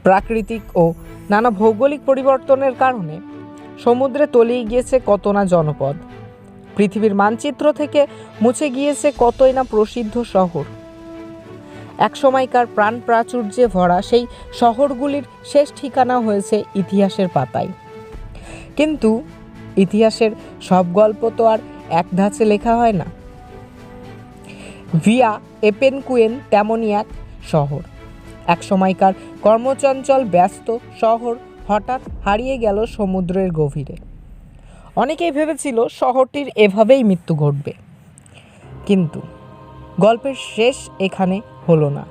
প্রাকৃতিক ও নানা ভৌগোলিক পরিবর্তনের কারণে সমুদ্রে তলিয়ে গিয়েছে কত না জনপদ, পৃথিবীর মানচিত্র থেকে মুছে গিয়েছে কতই না প্রসিদ্ধ শহর। একসময়কার প্রাণ প্রাচুর্যে ভরা সেই শহরগুলির শেষ ঠিকানা হয়েছে ইতিহাসের পাতায়। কিন্তু ইতিহাসের সব গল্প তো আর এক ধাঁচে লেখা হয় না। ভিয়া এপেনকুয়েন তেমনই এক শহর। একসময়কার কর্মচঞ্চল ব্যস্ত শহর হঠাৎ হারিয়ে গেল সমুদ্রের গভীরে। অনেকেই ভেবেছিল শহরটির এভাবেই মৃত্যু ঘটবে, কিন্তু গল্পের শেষ এখানে হলো না।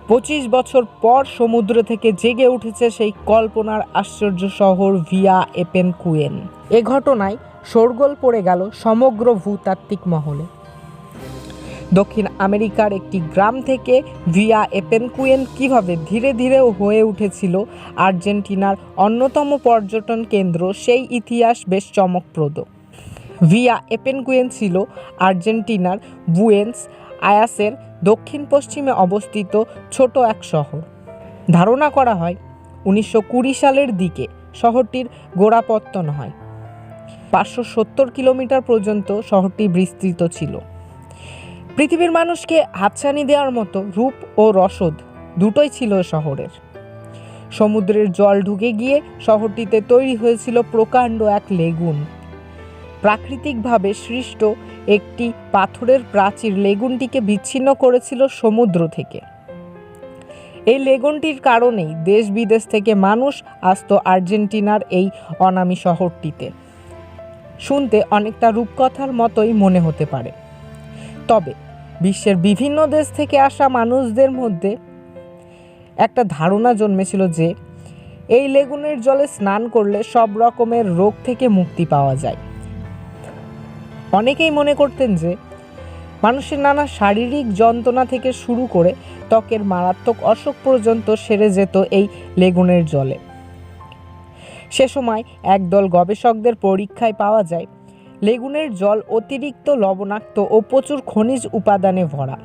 25 বছর পর সমুদ্র থেকে জেগে উঠেছে সেই কল্পনার আশ্চর্য শহর ভিয়া এপেনকুয়েন। এ ঘটনায় শোরগোল পড়ে গেল সমগ্র ভূতাত্ত্বিক মহলে। দক্ষিণ আমেরিকার একটি গ্রাম থেকে ভিয়া এপেনকুয়েন কিভাবে ধীরে ধীরে হয়ে উঠেছিল আর্জেন্টিনার অন্যতম পর্যটন কেন্দ্র, সেই ইতিহাস বেশ চমকপ্রদ। ভিয়া এপেনকুয়েন ছিল আর্জেন্টিনার বুয়েনস আয়াসের দক্ষিণ পশ্চিমে অবস্থিত ছোট এক শহর। ধারণা করা হয় 1920 সালের দিকে শহরটির গোড়াপত্তন হয়। 570 কিলোমিটার পর্যন্ত শহরটি বিস্তৃত ছিল। পৃথিবীর মানুষকে হাতছানি দেওয়ার মতো রূপ ও রসদ দুটোই ছিল শহরের। সমুদ্রের জল ঢুকে গিয়ে শহরটিতে তৈরি হয়েছিল প্রকাণ্ড এক লেগুন। প্রাকৃতিকভাবে সৃষ্ট একটি পাথরের প্রাচীর লেগুনটিকে বিচ্ছিন্ন করেছিল সমুদ্র থেকে। এই লেগুনটির কারণেই দেশ বিদেশ থেকে মানুষ আসতো আর্জেন্টিনার এই অনামী শহরটিতে। শুনতে অনেকটা রূপকথার মতোই মনে হতে পারে, তবে বিশ্বের বিভিন্ন দেশ থেকে আসা মানুষদের মধ্যে একটা ধারণা জন্মেছিল যে এই লেগুনের জলে স্নান করলে সব রকমের রোগ থেকে মুক্তি পাওয়া যায়। অনেকেই মনে করতেন যে মানুষের নানা শারীরিক যন্ত্রণা থেকে শুরু করে ত্বকের মারাত্মক অসুখ পর্যন্ত সেরে যেত এই লেগুনের জলে। সে সময় একদল গবেষকদের পরীক্ষায় পাওয়া যায় লেগুনের জল অতিরিক্ত লবণাক্ত ও প্রচুর খনিজ উপাদানে ভরা,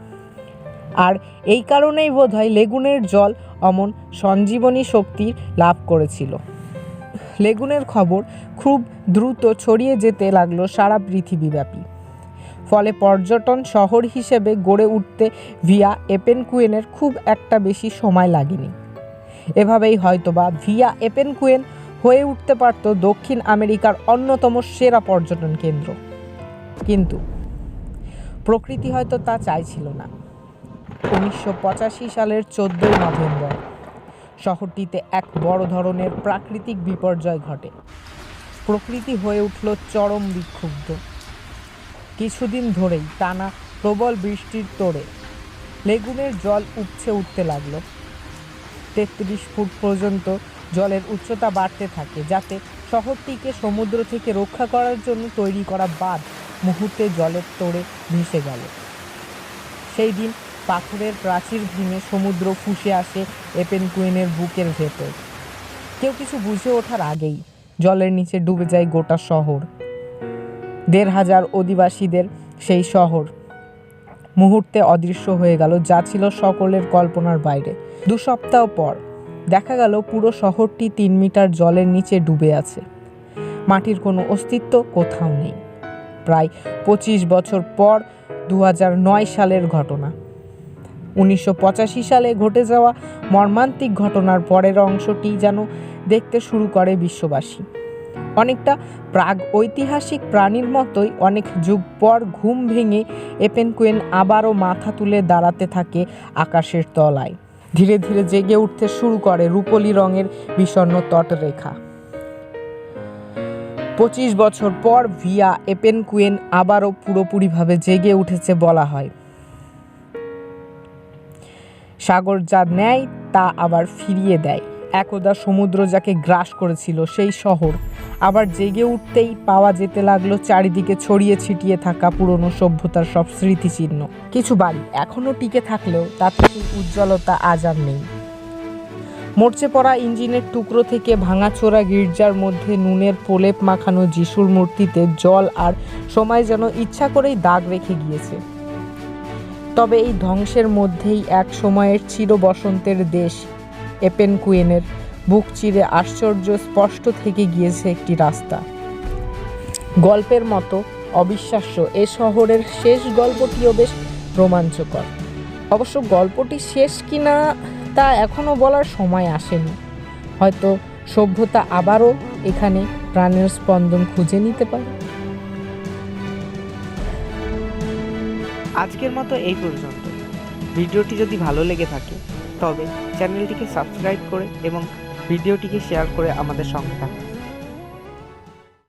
আর এই কারণেই বোধহয় লেগুনের জল অমন সঞ্জীবনী শক্তি লাভ করেছিল। লেগুনের খবর খুব দ্রুত ছড়িয়ে যেতে লাগলো সারা পৃথিবীব্যাপী। ফলে পর্যটন শহর হিসেবে গড়ে উঠতে ভিয়া এপেনকুয়েনের খুব একটা বেশি সময় লাগেনি। এভাবেই হয়তোবা ভিয়া এপেনকুয়েন হয়ে উঠতে পারত দক্ষিণ আমেরিকার অন্যতম সেরা পর্যটন কেন্দ্র। কিন্তু প্রকৃতি হয়তো তা চাইছিল না। 1985 সালের 14 নভেম্বর শহরটিতে এক বড় ধরনের প্রাকৃতিক বিপর্যয় ঘটে। প্রকৃতি হয়ে উঠল চরম বিক্ষুব্ধ। কিছুদিন ধরেই টানা প্রবল বৃষ্টির তোড়ে লেগুনের জল উপচে উঠতে লাগলো। 33 ফুট পর্যন্ত জলের উচ্চতা বাড়তে থাকে, যাতে শহরটিকে সমুদ্র থেকে রক্ষা করার জন্য তৈরি করা বাঁধ মুহূর্তে জলের তোড়ে ভেসে গেল। সেই দিন পাথরের প্রাচীর ভেঙে সমুদ্র ফুঁসে আসে এপেনকুয়েনের বুকের ভেতর। কেউ কিছু বুঝে ওঠার আগেই জলের নিচে ডুবে যায় গোটা শহর। 1,500 অধিবাসীদের সেই শহর মুহূর্তে অদৃশ্য হয়ে গেল, যা ছিল সকলের কল্পনার বাইরে। 2 সপ্তাহ পর দেখা গেল পুরো শহরটি 3 মিটার জলের নিচে ডুবে আছে। মাটির কোনো অস্তিত্ব কোথাও নেই। প্রায় 25 বছর পর 2009 সালের ঘটনা। 1985 সালে ঘটে যাওয়া মর্মান্তিক ঘটনার পরের অংশটি যেন দেখতে শুরু করে বিশ্ববাসী। অনেকটা প্রাগ ঐতিহাসিক প্রাণীর মতোই অনেক যুগ পর ঘুম ভেঙে এপেনকুয়েন আবারও মাথা তুলে দাঁড়াতে থাকে আকাশের তলায়। ধীরে ধীরে জেগে উঠতে শুরু করে রূপলি রঙের বিষণ্ণ তটরেখা। 25 বছর পর ভিয়া এপেনকুয়েন আবারও পুরোপুরিভাবে জেগে উঠেছে বলা হয়। সাগর যা নেয় তা আবার ফিরিয়ে দেয়। একদা সমুদ্র যাকে গ্রাস করেছিল সেই শহর আবার জেগে উঠতেই পাওয়া যেতে লাগলো চারিদিকে ছড়িয়ে ছিটিয়ে থাকা পুরনো সভ্যতার সব স্মৃতিচিহ্ন। কিছু বাড়ি এখনও টিকে থাকলেও তাতে উজ্জ্বলতা আজ আর নেই। মরচে পড়া ইঞ্জিনের টুকরো থেকে ভাঙাচোরা গির্জার মধ্যে নুনের প্রলেপ মাখানো যিশুর মূর্তিতে জল আর সময় যেন ইচ্ছা করেই দাগ রেখে গিয়েছে। তবে এই ধ্বংসের মধ্যেই এক সময়ের চির বসন্তের দেশ এপেনকুয়েনের বুক চিরে আশ্চর্য স্পষ্ট থেকে গিয়েছে একটি রাস্তা। গল্পের মতো অবিশ্বাস্য এ শহরের শেষ গল্পটিও বেশ রোমাঞ্চকর। অবশ্য গল্পটি শেষ কিনা তা এখনও বলার সময় আসেনি। হয়তো সভ্যতা আবারও এখানে প্রাণের স্পন্দন খুঁজে নিতে পারে। আজকের মতো এই পর্যন্ত। ভিডিওটি যদি ভালো লেগে থাকে তবে চ্যানেলটিকে সাবস্ক্রাইব করে এবং ভিডিওটিকে শেয়ার করে আমাদের সঙ্গে থাকুন।